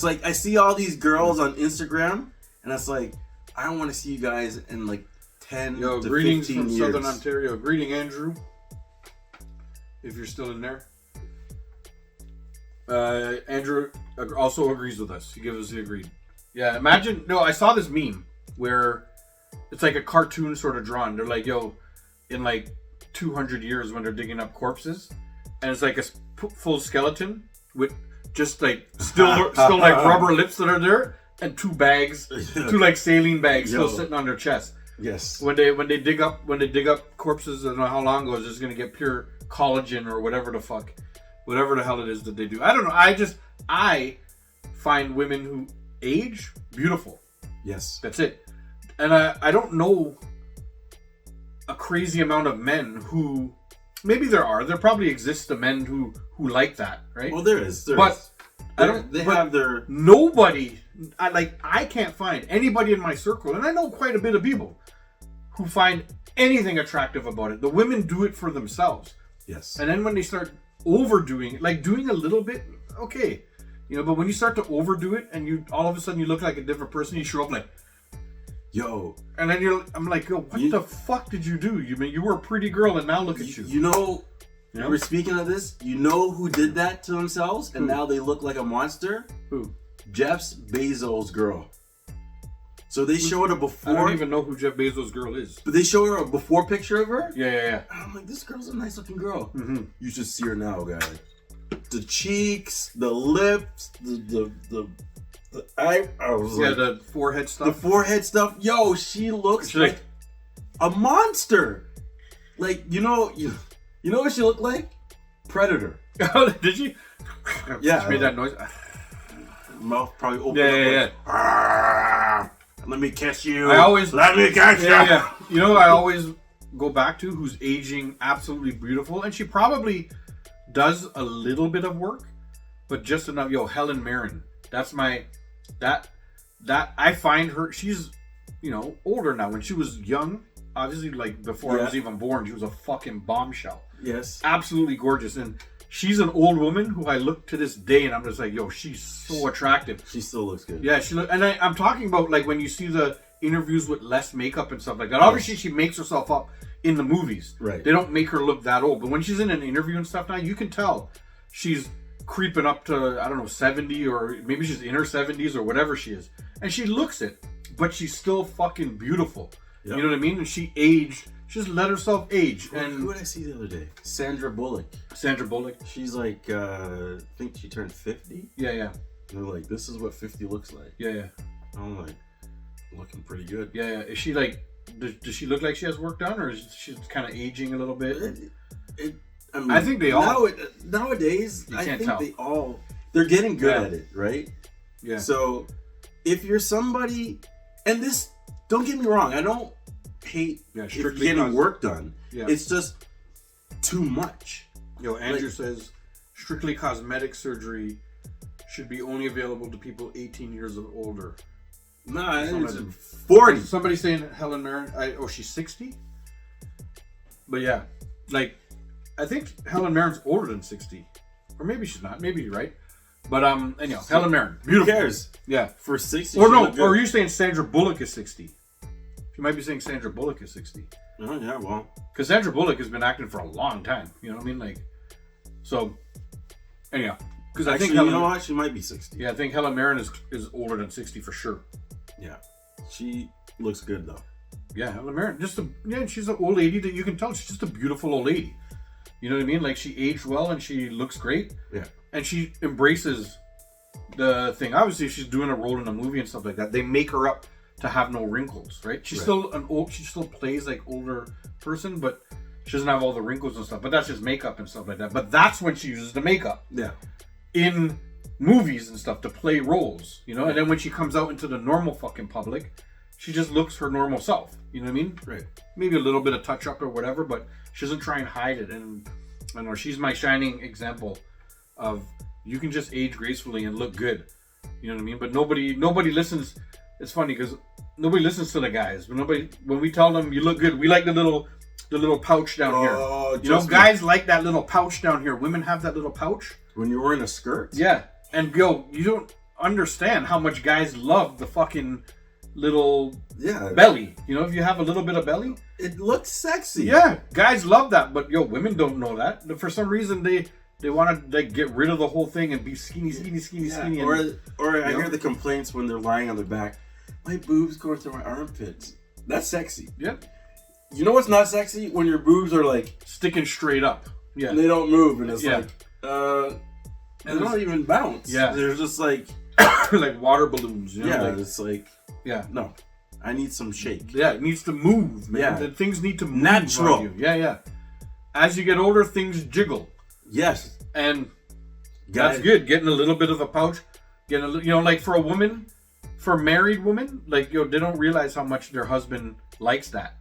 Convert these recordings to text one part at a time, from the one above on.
It's like I see all these girls on Instagram, and it's like I don't want to see you guys in like 10 to 15 greetings from years. Southern Ontario. Greeting, Andrew. If you're still in there. Andrew also agrees with us. He gives us the agreed. Yeah, imagine. No, I saw this meme where it's like a cartoon sort of drawn. They're like, yo, in like 200 years when they're digging up corpses, and it's like a full skeleton with just like still like rubber lips that are there, and two like saline bags still sitting on their chest. Yes. When they dig up corpses, I don't know how long ago, it's just gonna get pure collagen or whatever the hell it is that they do. I don't know. I find women who age beautiful. Yes. That's it. And I don't know a crazy amount of men who, maybe there probably exists the men who like that, right? Well, there is. Nobody, I can't find anybody in my circle, and I know quite a bit of people who find anything attractive about it. The women do it for themselves. Yes. And then when they start overdoing it, like doing a little bit, okay. But when you start to overdo it and you all of a sudden you look like a different person, you show up like, yo. And then I'm like, yo, what the fuck did you do? You were a pretty girl and now look at you. We're speaking of this. You know who did that to themselves and now they look like a monster? Who? Jeff Bezos' girl. So they showed a before. I don't even know who Jeff Bezos' girl is. But they show her a before picture of her. Yeah. And I'm like, this girl's a nice looking girl. Mm-hmm. You should see her now, guy. The cheeks, the lips, the eyebrows. Yeah, the forehead stuff. The forehead stuff. Yo, she looks like a monster. Like, you know what she looked like? Predator. Did she? Yeah. She made that noise. Mouth probably open Yeah. Let me kiss you. Let me kiss you. Yeah. I always go back to who's aging absolutely beautiful, and she probably does a little bit of work, but just enough. Helen Mirren. That's that I find her. She's older now. When she was young, obviously, like before I was even born, she was a fucking bombshell. Yes. Absolutely gorgeous. And she's an old woman who I look to this day and I'm just like, yo, she's so attractive. She still looks good. Yeah, I'm talking about like when you see the interviews with less makeup and stuff like that. Obviously, she makes herself up in the movies. Right. They don't make her look that old. But when she's in an interview and stuff now, you can tell she's creeping up to, 70 or maybe she's in her 70s or whatever she is. And she looks it, but she's still fucking beautiful. Yep. You know what I mean? And she just let herself age. And who did I see the other day? Sandra Bullock. She's like, I think she turned 50. Yeah. And they're like, this is what 50 looks like. Yeah. I'm like, looking pretty good. Yeah. Is she like, does she look like she has work done, or is she kind of aging a little bit? I think they all. Nowadays, they're getting good at it, right? Yeah. So, if you're somebody, and this, don't get me wrong, I don't hate if you're getting work done. Yeah. It's just too much. Andrew says, strictly cosmetic surgery should be only available to people 18 years or older. Nah, it's 40. Somebody saying Helen Mirren, she's 60? But yeah, like, I think Helen Mirren's older than 60. Or maybe she's not. Maybe you're right. But, anyhow, Helen Mirren. Beautiful. Who cares? Yeah. For 60. Or no, or are you saying Sandra Bullock is 60? You might be saying Sandra Bullock is 60. Oh, yeah, well. Because Sandra Bullock has been acting for a long time. You know what I mean? Like, so, anyhow. Because I think she might be 60. Yeah, I think Helen Mirren is older than 60 for sure. Yeah. She looks good, though. Yeah, Helen Mirren. She's an old lady that you can tell. She's just a beautiful old lady. You know what I mean? Like, she aged well and she looks great. Yeah. And she embraces the thing. Obviously, if she's doing a role in a movie and stuff like that, they make her up to have no wrinkles, right? She's still she still plays like older person, but she doesn't have all the wrinkles and stuff. But that's just makeup and stuff like that. But that's when she uses the makeup. Yeah. In movies and stuff to play roles, And then when she comes out into the normal fucking public, she just looks her normal self. You know what I mean? Right. Maybe a little bit of touch up or whatever, but she doesn't try and hide it. And I don't know, she's my shining example of you can just age gracefully and look good. You know what I mean? But nobody listens. It's funny because nobody listens to the guys. When we tell them you look good, we like the little pouch down here. Guys like that little pouch down here. Women have that little pouch. When you're wearing a skirt? Yeah. And you don't, understand how much guys love the fucking little Yeah. belly. You know, if you have a little bit of belly, It looks sexy. yeah, guys love that. But women don't know that. For some reason, they want to like get rid of the whole thing and be skinny. Yeah. Or I hear the complaints when they're lying on their back. My boobs going through my armpits. That's sexy. Yep. You know what's not sexy? When your boobs are like Sticking straight up. Yeah. and they don't move, and it's Yeah. like, and they don't even bounce. Yeah. They're just like, like water balloons. You know? yeah, Like, it's like, yeah. no, I need some shake. Yeah, it needs to move, man. Yeah. The things need to move. Natural. On you. Yeah. As you get older, things jiggle. Yes. And that's good. Getting a little bit of a pouch. Getting like for a woman, for a married woman, like, they don't realize how much their husband likes that.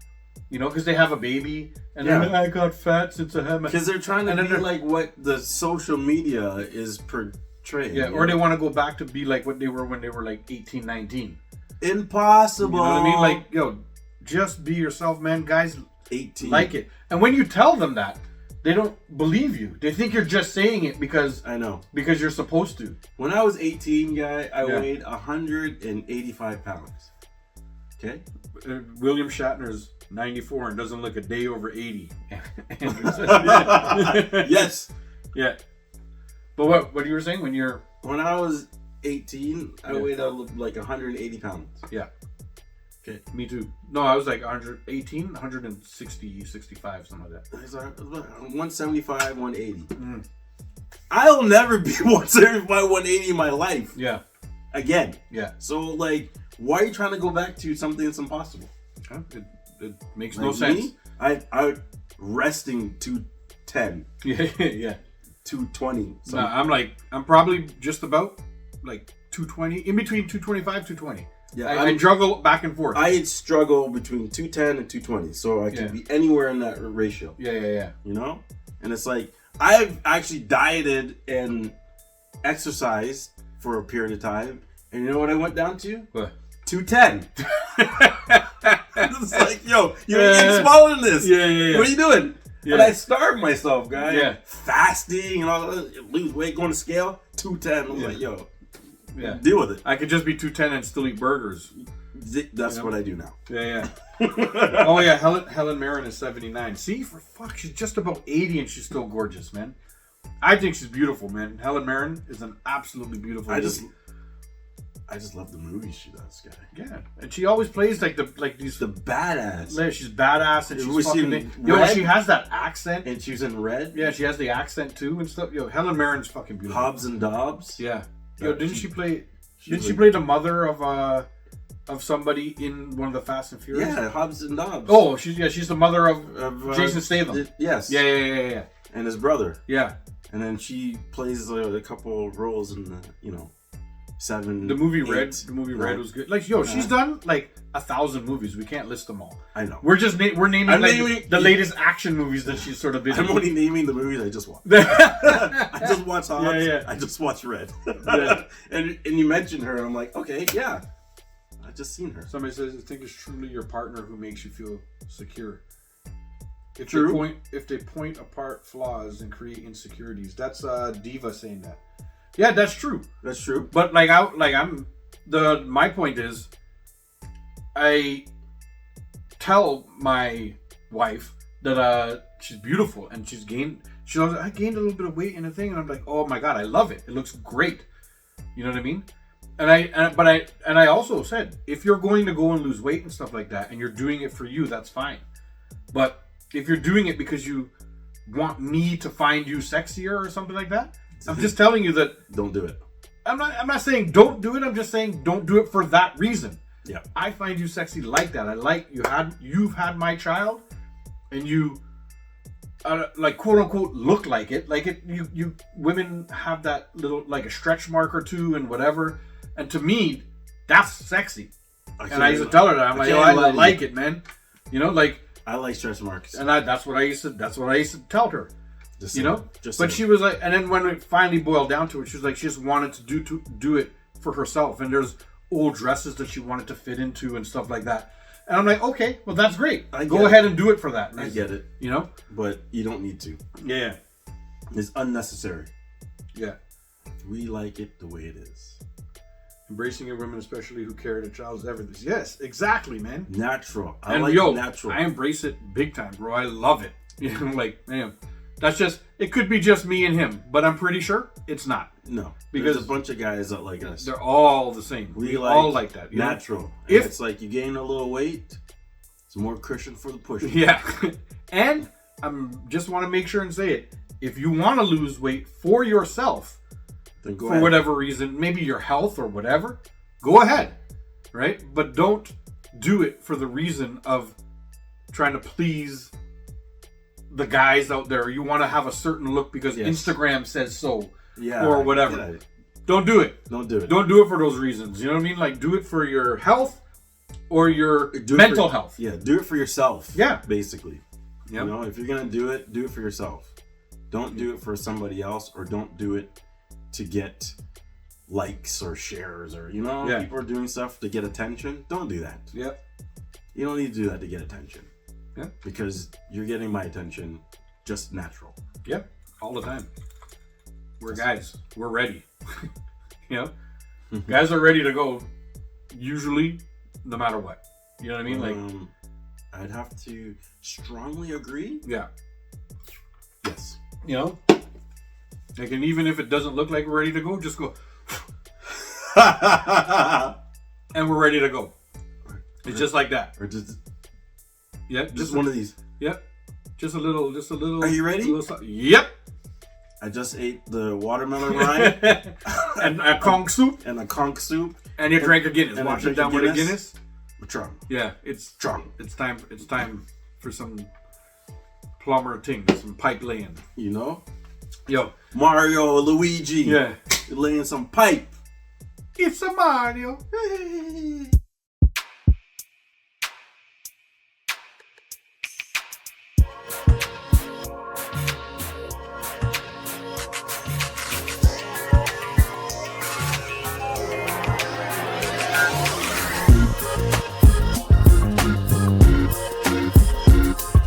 Because they have a baby, and then I got fat since I had my... Because they're trying to be like what the social media is portraying. Yeah, or they want to go back to be like what they were when they were like 18, 19. Impossible. You know what I mean? Like, just be yourself, man. Guys 18. like it. And when you tell them that, they don't believe you. They think you're just saying it because... I know. Because you're supposed to. When I was 18, I weighed 185 pounds. Okay? William Shatner's 94 and doesn't look a day over 80. Yes. Yeah. But what you were saying when I was 18, I weighed like 180 pounds. Yeah. Okay. Me too. No, I was like 118, 160, 65, something like that. I was like 175, 180. Mm. I'll never be 175, 180 in my life. Yeah. Again. Yeah. So, like, why are you trying to go back to something that's impossible? Huh? It makes no sense. Me, I resting 210. Yeah. 220. So. No, I'm probably just about like 220, in between 225, 220. Yeah, I juggle back and forth. I struggle between 210 and 220, so I can be anywhere in that ratio. Yeah. You know? And it's like, I've actually dieted and exercised for a period of time, and you know what I went down to? What? 210. It's like, you're getting smaller than this. Yeah. What are you doing? Yeah. And I starved myself, guys. Yeah. Fasting and all that. Lose weight, going to scale. 210. I was like, yeah. Deal with it. I could just be 210 and still eat burgers. That's what I do now. Yeah. Oh yeah, Helen Mirren is 79. See, for fuck, she's just about 80 and she's still gorgeous, man. I think she's beautiful, man. Helen Mirren is an absolutely beautiful lady. I just love the movies she does, guy. Yeah, and she always plays the badass. Yeah, she's badass, and she's fucking she has that accent, and she's in Red. Yeah, she has the accent too and stuff. Helen Mirren's fucking beautiful. Hobbs and Dobbs. Yeah. Didn't she play the mother of somebody in one of the Fast and Furious? Yeah, Hobbs and Dobbs. Oh, she's the mother of Jason Statham. Yes. Yeah. And his brother. Yeah. And then she plays a couple roles in the 7. The movie 8, Red. The movie Red was good. Like she's done like 1,000 movies. We can't list them all. I know. We're just we're naming the latest action movies that she's sort of been. I'm only naming the movies I just watched. I just watched Hobbs. Yeah. I just watched Red. Yeah. and you mentioned her, and I'm like, okay, yeah. I just seen her. Somebody says, I think it's truly your partner who makes you feel secure. If they point apart flaws and create insecurities. That's Diva saying that. Yeah, that's true. That's true. But my point is, I tell my wife that she's beautiful and I gained a little bit of weight in a thing, and I'm like, oh my god, I love it. It looks great. You know what I mean? And I also said, if you're going to go and lose weight and stuff like that, and you're doing it for you, that's fine. But if you're doing it because you want me to find you sexier or something like that, I'm just telling you that don't do it. I'm not saying don't do it. I'm just saying don't do it for that reason. Yeah. I find you sexy like that. I like you've had my child, and you like quote unquote look like it. Like it you women have that little like a stretch mark or two and whatever. And to me, that's sexy. And I used to tell her that. I'm like, I like it, man. Like I like stretch marks. And that's what I used to tell her. But she was like, and then when it finally boiled down to it, she was like, she just wanted to do it for herself. And there's old dresses that she wanted to fit into and stuff like that. And I'm like, okay, well that's great. Go ahead and do it for that. I get it. But you don't need to. Yeah. It's unnecessary. Yeah. We like it the way it is. Embracing your women, especially who carry the child's everything. Yes, exactly, man. Natural. I and like natural. I embrace it big time, bro. I love it. You know, like, man, that's just, it could be just me and him, but I'm pretty sure it's not. No. Because there's a bunch of guys that like us. They're all the same. We all like that. Natural. If it's like you gain a little weight, it's more cushion for the push. Yeah. And just want to make sure and say it. If you want to lose weight for yourself, then go for ahead. whatever reason, maybe your health or whatever, go ahead. Right? But don't do it for the reason of trying to please the guys out there. You want to have a certain look because Instagram says so. Yeah. Or whatever. Don't do it. Don't do it. Don't do it for those reasons. You know what I mean? Like, do it for your health or your mental health. Yeah, do it for yourself. Yeah. Basically. Yep. You know, if you're going to do it for yourself. Don't do it for somebody else, or don't do it to get likes or shares, or, you know, people are doing stuff to get attention. Don't do that. Yep. You don't need to do that to get attention. Yeah. Because you're getting my attention just natural. Yep. All the time. We're guys. We're ready. You know? Guys are ready to go, usually, no matter what. You know what I mean? Like, I'd have to strongly agree. Yeah. Yes. You know? Like, and even if it doesn't look like we're ready to go, just go. And we're ready to go. It's just like that. Or just... Yeah. Just one of these. Yep. Just a little. Are you ready? Yep. I just ate the watermelon rind. And a conch soup. And a conch soup. And you drank a Guinness. And Wash it down with a Guinness. Patron. Yeah, it's strong. It's time for some plumber thing, some pipe laying. You know? Yo. Mario, Luigi. Yeah. You're laying some pipe. It's a Mario.